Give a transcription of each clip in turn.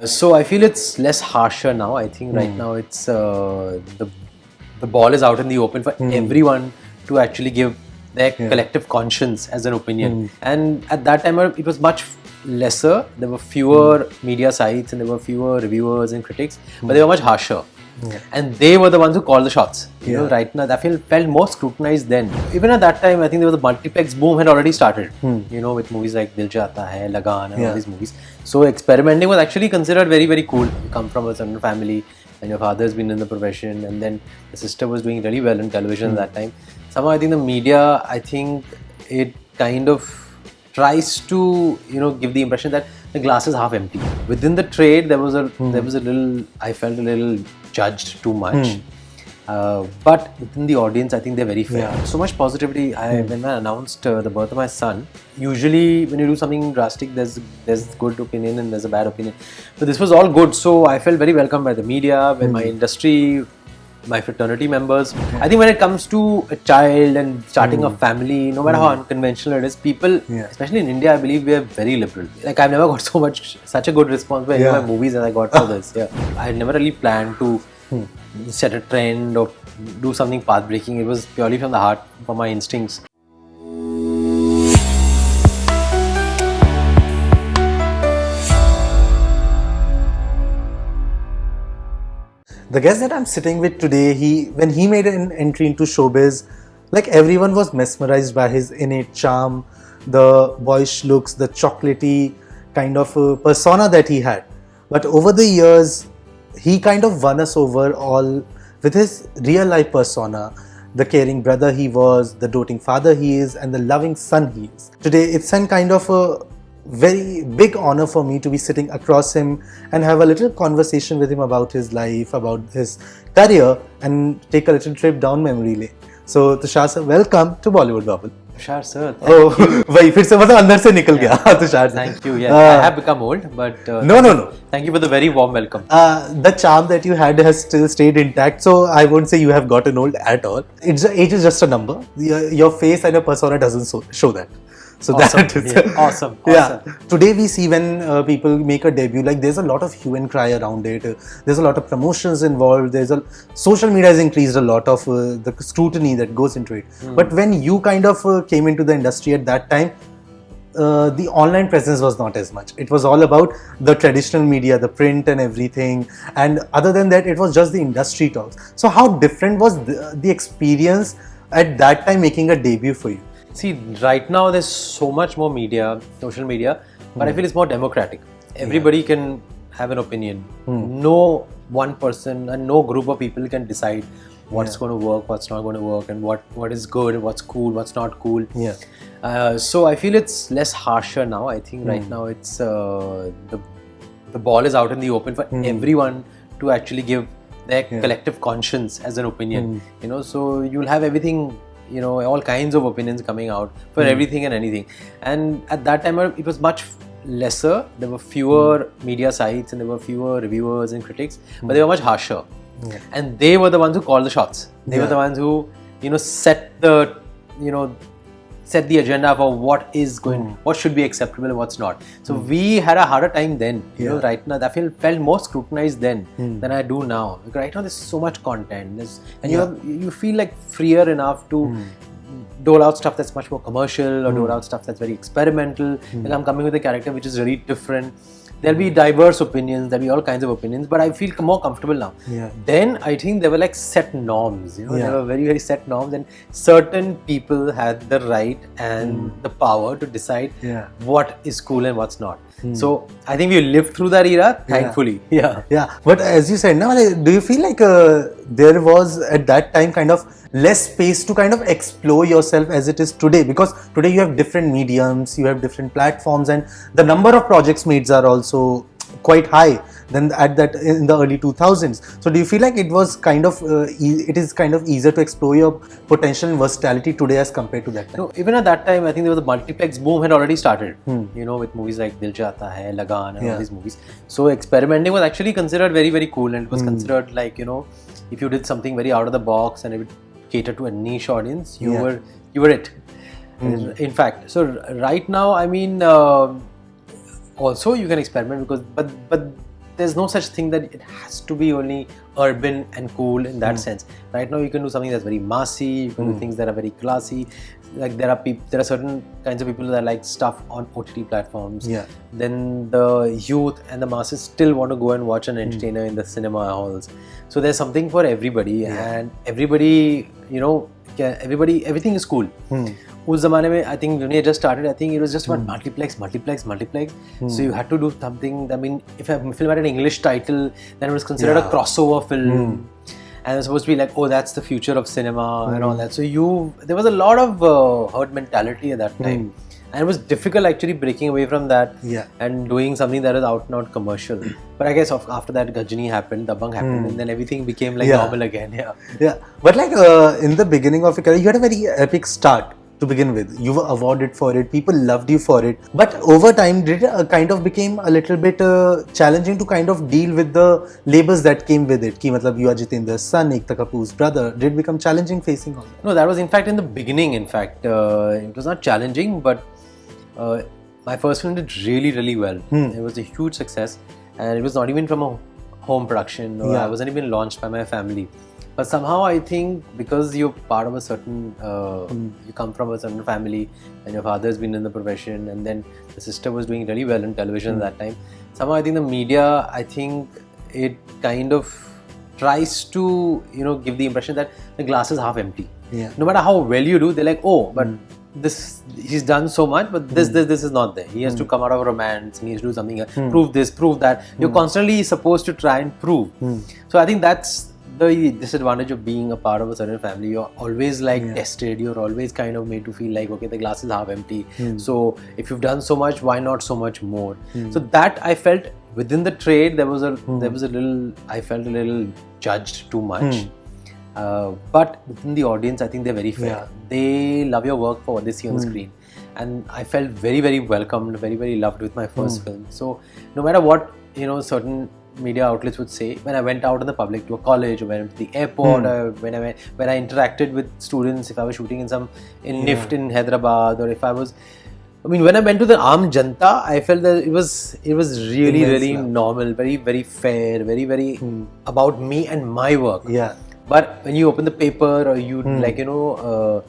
So I feel it's less harsher now. I think right now it's the ball is out in the open for everyone to actually give their collective conscience as an opinion. And at that time it was much lesser. There were fewer media sites and there were fewer reviewers and critics, but they were much harsher. And they were the ones who called the shots. You know, right now, that felt more scrutinized then. Even at that time, I think there was a multiplex boom had already started. You know, with movies like Dil Chahta Hai, Lagaan, and all these movies. So experimenting was actually considered very, very cool. You come from a certain family, and your father's been in the profession, and then the sister was doing really well in television at that time. Somehow, I think the media, it kind of tries to, give the impression that the glass is half empty. Within the trade, there was a little, I felt a little judged too much. But within the audience, I think they're very fair. So much positivity. When I announced the birth of my son, usually when you do something drastic, there's good opinion and there's a bad opinion. But this was all good. So I felt very welcomed by the media, by my industry, my fraternity members. I think when it comes to a child and starting a family, no matter how unconventional it is, people, especially in India, I believe we are very liberal. Like I've never got such a good response for any of my movies as I got for this. I had never really planned to set a trend or do something path-breaking. It was purely from the heart, from my instincts. The guest that I'm sitting with today, when he made an entry into showbiz, like everyone was mesmerized by his innate charm, the boyish looks, the chocolatey kind of persona that he had. But over the years, he kind of won us over all with his real life persona, the caring brother he was, the doting father he is, and the loving son he is. Today, it's a kind of a very big honor for me to be sitting across him and have a little conversation with him about his life, about his career, and take a little trip down memory lane. So Tusshar sir, welcome to Bollywood Bubble. Tushar sir, thank you. वही फिर से मतलब अंदर से निकल गया Tushar. Thank you. Yeah, I have become old, but no. Thank you for the very warm welcome. The charm that you had has still stayed intact, so I won't say you have gotten old at all. Age is just a number. Your face and your persona doesn't show that. So awesome. that is Awesome. Today we see when people make a debut, like there's a lot of hue and cry around it. There's a lot of promotions involved. Social media has increased a lot of the scrutiny that goes into it. But when you kind of came into the industry at that time, the online presence was not as much. It was all about the traditional media, the print and everything. And other than that, it was just the industry talks. So how different was the experience at that time making a debut for you? See, right now there's so much more media, social media, but I feel it's more democratic. Everybody can have an opinion. No one person and no group of people can decide what's going to work, what's not going to work, and what is good, what's cool, what's not cool. So I feel it's less harsher now. I think right now it's the ball is out in the open for everyone to actually give their collective conscience as an opinion. So you'll have everything. All kinds of opinions coming out for everything and anything. And at that time, it was much lesser. There were fewer media sites and there were fewer reviewers and critics, but they were much harsher. And they were the ones who called the shots. They were the ones who, set the agenda for what should be acceptable and what's not. So we had a harder time then. Right now, that felt more scrutinized then than I do now. Because right now, there's so much content, you feel like freer enough to dole out stuff that's much more commercial or dole out stuff that's very experimental. Like I'm coming with a character which is really different. There'll be diverse opinions, there'll be all kinds of opinions, but I feel more comfortable now. Then I think there were like set norms, there were very, very set norms, and certain people had the right and the power to decide what is cool and what's not. So I think we lived through that era, thankfully. But as you said, now do you feel like there was at that time kind of less space to kind of explore yourself as it is today? Because today you have different mediums, you have different platforms, and the number of projects made are also quite high than at that in the early 2000s. So do you feel like it was kind of it is kind of easier to explore your potential and versatility today as compared to that time? No, even at that time, I think there was a multiplex boom had already started. With movies like Dil Chahta Hai, Lagaan, and all these movies. So experimenting was actually considered very, very cool, and it was considered like if you did something very out of the box and it would cater to a niche audience, you were it. In fact, so right now, I mean, also you can experiment but there's no such thing that it has to be only urban and cool in that sense. Right now you can do something that's very massy, you can do things that are very classy. Like there are certain kinds of people that like stuff on OTT platforms. Then the youth and the masses still want to go and watch an entertainer in the cinema halls. So there's something for everybody, and everybody, you know, everything is cool. उस ज़माने में I think when it just started, I think it was just about multiplex. So you had to do something. I mean, if a film had an English title, then it was considered a crossover film. And it was supposed to be like, oh, that's the future of cinema and all that. So there was a lot of herd mentality at that time. And it was difficult actually breaking away from that and doing something that is out and out commercial. But I guess after that, Gajani happened, Dabangg happened, and then everything became like normal again. But like in the beginning of your career, you had a very epic start to begin with. You were awarded for it, people loved you for it. But over time, did it kind of became a little bit challenging to kind of deal with the labels that came with it? Ki matlab, you are Jeetendra's son, Ektaa Kapoor's brother. Did it become challenging facing all that? No, that was in fact in the beginning. In fact, it was not challenging, but my first film did really, really well. It was a huge success, and it was not even from a home production, or I wasn't even launched by my family. But somehow I think because you're part of a certain, you come from a certain family, and your father's been in the profession, and then the sister was doing really well in television at that time. Somehow I think the media, I think it kind of tries to, you know, give the impression that the glass is half empty. No matter how well you do, they're like, oh, but he's done so much, but this is not there. He has to come out of romance, and he has to do something else, prove this, prove that. You're constantly supposed to try and prove. So I think that's the disadvantage of being a part of a certain family. You're always like tested, you're always kind of made to feel like, okay, the glass is half empty. So if you've done so much, why not so much more? So that I felt within the trade, there was a little, I felt a little judged too much. But within the audience, I think they're very fair. They love your work for what they see on the screen. And I felt very, very welcomed, very, very loved with my first film. So no matter what, you know, certain media outlets would say, when I went out in the public to a college, or went to the airport, or when I interacted with students, if I was shooting in NIFT in Hyderabad, or if I was, I mean, when I went to the Aam Janta, I felt that it was really, really normal, very, very fair, very, very about me and my work. But when you open the paper, or you like, you know,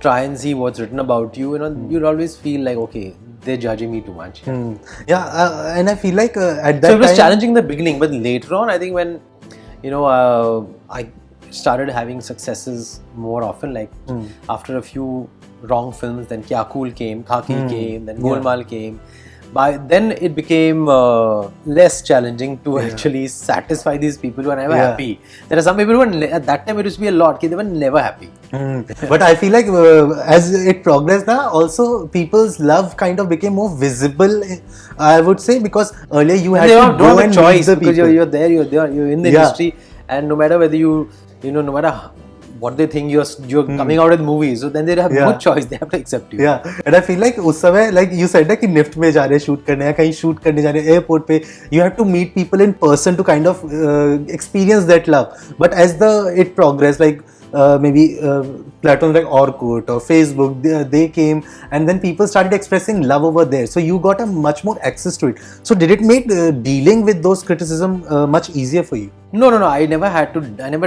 try and see what's written about you, you know, you'll always feel like, okay, they're judging me too much. And I feel like at that time... So it was challenging in the beginning, but later on, I think when, you know, I started having successes more often, like after a few wrong films, then Kya Cool came, Khaki came, then Golmaal came. By then it became less challenging to actually satisfy these people who are never happy. There are some people who at that time it used to be a lot, they were never happy. But I feel like as it progressed now, also people's love kind of became more visible, I would say, because earlier you had to go and choice meet the because people. you're there, you're in the industry, and no matter whether you know, no matter what they think you're coming out with movies, so then they have no choice, they have to accept you. And I feel like उस समय, like you said that कि NIFT में जा रहे shoot करने या कहीं shoot करने जा रहे airport पे, you have to meet people in person to kind of experience that love. But as it progressed, like maybe platforms like Orkut or Facebook, they came, and then people started expressing love over there. So you got a much more access to it. So did it make dealing with those criticism much easier for you? No. I never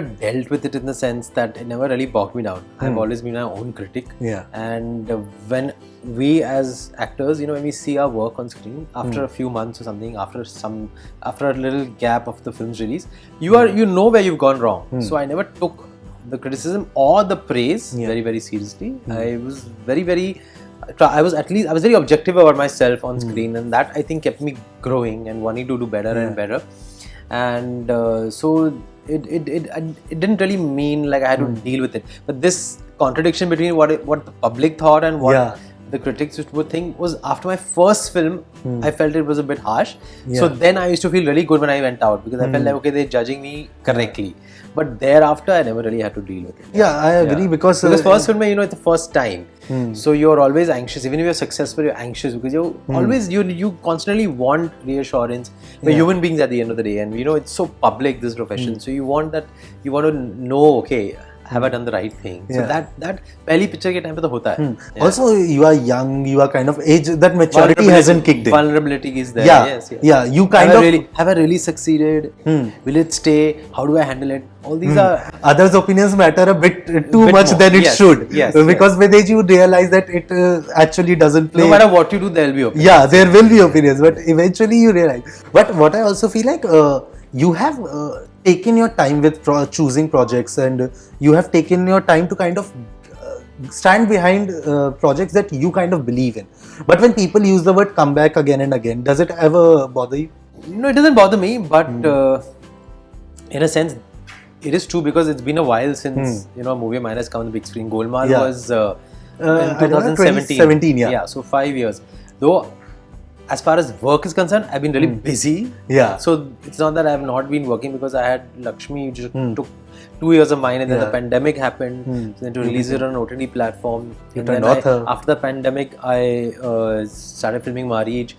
dealt with it in the sense that it never really bogged me down. I've always been my own critic. And when we as actors, you know, when we see our work on screen, after a few months or something, after a little gap of the film's release, you know where you've gone wrong. So I never took the criticism or the praise very, very seriously. I was very, very I was very objective about myself on screen, and that I think kept me growing and wanting to do better and better. And so it didn't really mean like I had to deal with it. But this contradiction between what the public thought and what the critics would think was, after my first film, I felt it was a bit harsh. So then I used to feel really good when I went out, because I felt like, okay, they're judging me correctly. But thereafter, I never really had to deal with it. I agree, because first film, you know, it's the first time. So you're always anxious. Even if you're successful, you're anxious because you're always, you constantly want reassurance. We're human beings at the end of the day, and you know, it's so public, this profession. So you want to know, okay, have I done the right thing? So that पहली picture के time पे तो होता है. Also, you are young, you are kind of age, that maturity hasn't kicked in. Vulnerability is there. Yeah. You kind of have I really succeeded? Will it stay? How do I handle it? All these are others' opinions matter a bit too much more. than it should. Because with age you realize that it actually doesn't play. No matter what you do, there will be opinions. Yeah, there will be opinions, but eventually you realize. But what I also feel like, you have taken your time with choosing projects, and you have taken your time to kind of stand behind projects that you kind of believe in. But when people use the word comeback again and again, does it ever bother you? No, it doesn't bother me, but in a sense, it is true, because it's been a while since a movie of mine has come on the big screen. Golmaal was in 2017. Yeah, so 5 years. Though, as far as work is concerned, I've been really busy. Yeah. So it's not that I have not been working, because I had Lakshmi, which took 2 years of mine, and then the pandemic happened. So then to release it on an OTT platform. And then after the pandemic, I started filming Maarrich.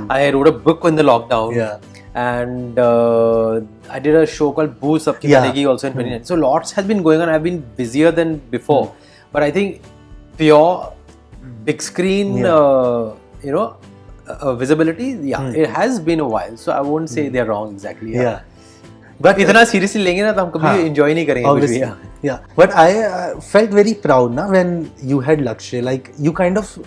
I wrote a book in the lockdown. And I did a show called Boo Sabki Banegi also in 2019. So lots has been going on. I've been busier than before. But I think pure big screen, visibility, it has been a while. So I won't say they're wrong exactly. But इतना seriously लेंगे ना तो हम कभी enjoy नहीं करेंगे कुछ भी. Yeah. But I felt very proud na when you had Laksshya. Like, you kind of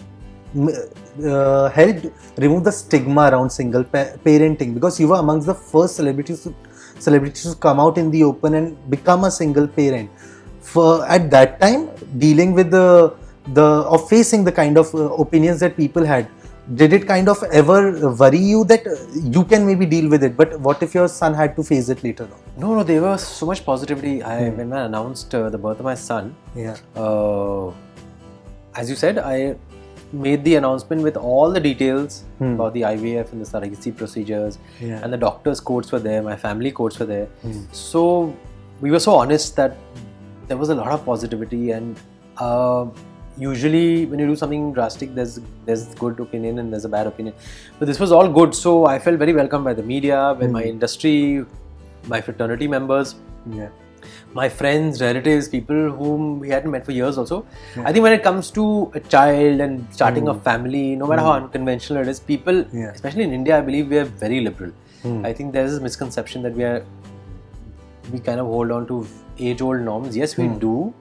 helped remove the stigma around single parenting, because you were amongst the first celebrities to come out in the open and become a single parent. For at that time, dealing with or facing the kind of opinions that people had, did it kind of ever worry you that you can maybe deal with it, but what if your son had to face it later on? No, there was so much positivity. When I announced the birth of my son, as you said, I made the announcement with all the details about the IVF and the surrogacy procedures, and the doctor's quotes were there, my family quotes were there. So we were so honest that there was a lot of positivity, and usually when you do something drastic, there's good opinion and there's a bad opinion, but this was all good. So I felt very welcomed by the media, by my industry, my fraternity members, my friends, relatives, people whom we hadn't met for years also. I think when it comes to a child and starting a family, no matter how unconventional it is, people, especially in India, I believe we are very liberal. I think there's this misconception that we kind of hold on to age-old norms. Yes, we do.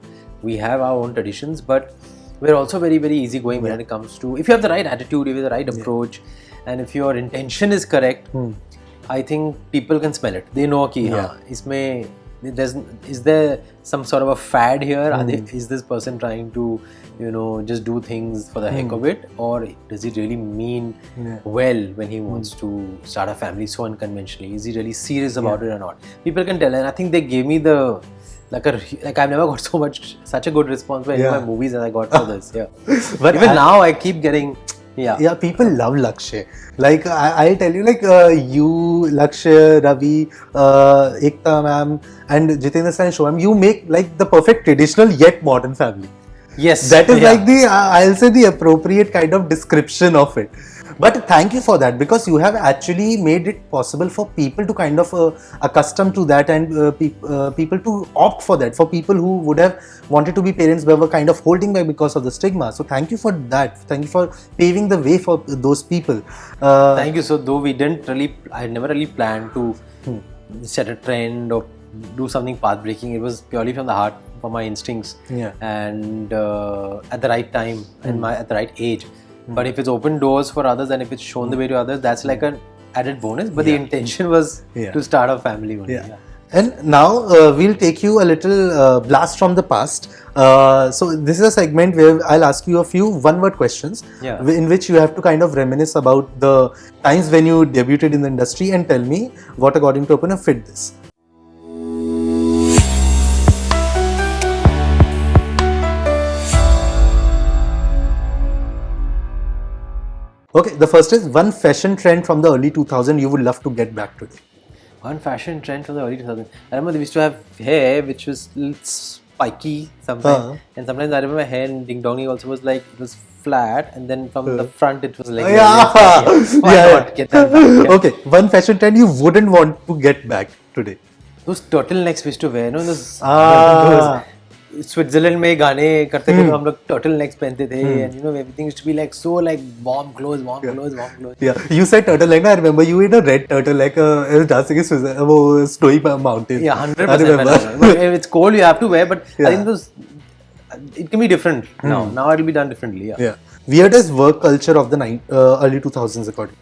We have our own traditions, but we're also very, very easygoing when it comes to, if you have the right attitude, if you have the right approach, and if your intention is correct, I think people can smell it. They know ki is there some sort of a fad here? Is this person trying to, just do things for the heck of it, or does he really mean well when he wants to start a family so unconventionally? Is he really serious about it or not? People can tell, and I think they gave me like I've never got such a good response for any of my movies as I got for this. But even now I keep getting people love Laksshya. Like, I'll tell you, like, you, Laksshya, Ravi, Ektaa ma'am, and Jeetendra sir and Shobham, you make like the perfect traditional yet modern family. Yes, that is like I'll say the appropriate kind of description of it. But thank you for that, because you have actually made it possible for people to kind of accustom to that, and people to opt for that, for people who would have wanted to be parents but were kind of holding back because of the stigma. So thank you for that. Thank you for paving the way for those people. Thank you. So though I never really planned to set a trend or do something path-breaking. It was purely from the heart, from my instincts, and at the right time and at the right age. But if it's opened doors for others and if it's shown the way to others, that's like an added bonus. But the intention was to start a family only. And now we'll take you a little blast from the past. So this is a segment where I'll ask you a few one-word questions in which you have to kind of reminisce about the times when you debuted in the industry and tell me what, according to opinion, fit this. Okay, the first is one fashion trend from the early 2000s you would love to get back today. One fashion trend from the early 2000s. I remember they used to have hair which was a little spiky sometimes. And sometimes I remember hair in Ding Dongy also was like, it was flat, and then from the front it was like... Get that back, Okay, one fashion trend you wouldn't want to get back today. Those turtlenecks we used to wear, those Switzerland में गाने करते थे तो हम लोग turtle next पहनते थे and you know everything used to be like so like warm clothes. Yeah, you said turtleneck. I remember you in a red turtleneck. Dancing in Switzerland, वो Snowy Mountain. Yeah, 100%. I remember. But if it's cold, you have to wear. But I Yeah. think those it can be different now. Now it'll be done differently. Yeah. Yeah. Weirdest work culture of the early 2000s according.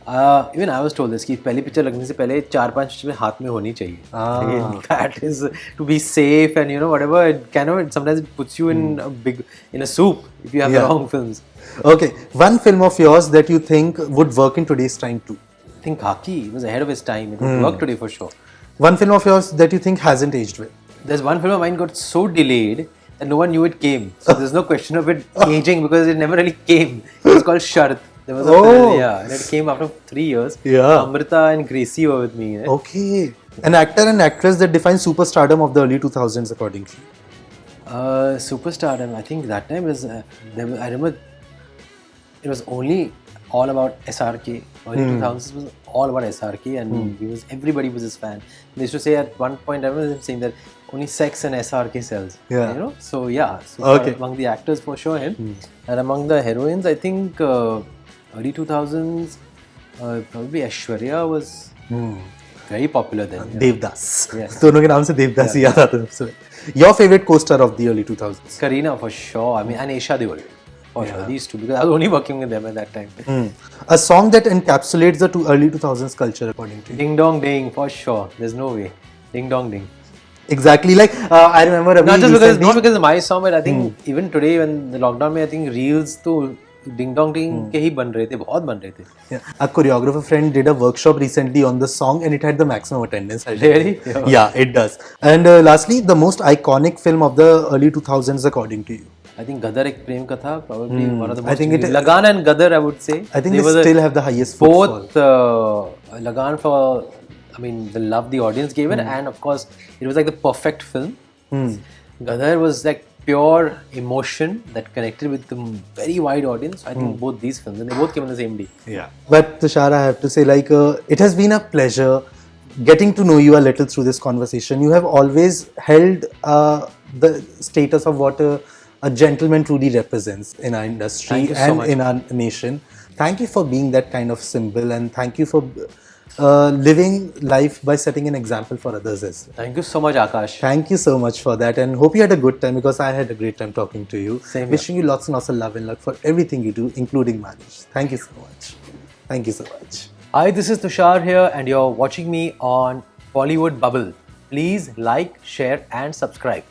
Even I was told this कि पहली picture लगने से पहले 4-5 चीजें हाथ में होनी चाहिए. That is to be safe and you know whatever it can sometimes it puts you in a soup if you have the wrong films. Okay, one film of yours that you think would work in today's time too. I think Khaki was ahead of its time. It would work today for sure. One film of yours that you think hasn't aged well. There's one film of mine got so delayed that no one knew it came. So there's no question of it aging because it never really came. It was called Shart. There was a film, yeah, and it came after 3 years. Yeah. Amrita and Gracie were with me. Right? Okay. An actor and actress that defines superstardom of the early 2000s according to you. Superstardom, I think that time was, I remember it was only all about SRK. Early 2000s was all about SRK and everybody was his fan. They used to say at one point, I remember them saying that only sex and SRK sells. Yeah. You know? So yeah, Okay. among the actors for sure him. And among the heroines, I think early 2000s, probably Aishwarya was very popular then. Yeah. Devdas. Yes. दोनों के नाम से देवदास ही याद आता है सबसे. Your favorite co-star of the early 2000s? Kareena for sure. I mean, and Esha Deol. For sure. These two, because I was only working with them at that time. A song that encapsulates the early 2000s culture according to you. Ding Dong Ding, for sure. There's no way. Ding Dong Ding. Exactly. Like I remember. Not because of my song, but I think even today when the lockdown में I think reels तो Ding Dong Ding के ही बन रहे थे, बहुत बन रहे थे. Yeah. A choreographer friend did a workshop recently on the song and it had the maximum attendance. Really? Yeah, it does. And lastly, the most iconic film of the early 2000s according to you. I think Gadar एक प्रेम कथा, probably one of the most. I think it. Lagan and Gadar, I would say. I think they still have the highest footfall. Both Lagan for, I mean, the love the audience gave it, and of course, it was like the perfect film. Gadar was like pure emotion that connected with the very wide audience. I think both these films, and they both came on the same day. Yeah. But Tushar, I have to say, like, it has been a pleasure getting to know you a little through this conversation. You have always held the status of what a gentleman truly represents in our industry and in our nation. Thank you for being that kind of symbol, and thank you for living life by setting an example for others as well. Thank you so much, Akash. Thank you so much for that, and hope you had a good time because I had a great time talking to you. Same here. Wishing you lots and lots of love and luck for everything you do, including Maarrich. Thank you so much. Thank you so much. Hi, this is Tusshar here, and you're watching me on Bollywood Bubble. Please like, share, and subscribe.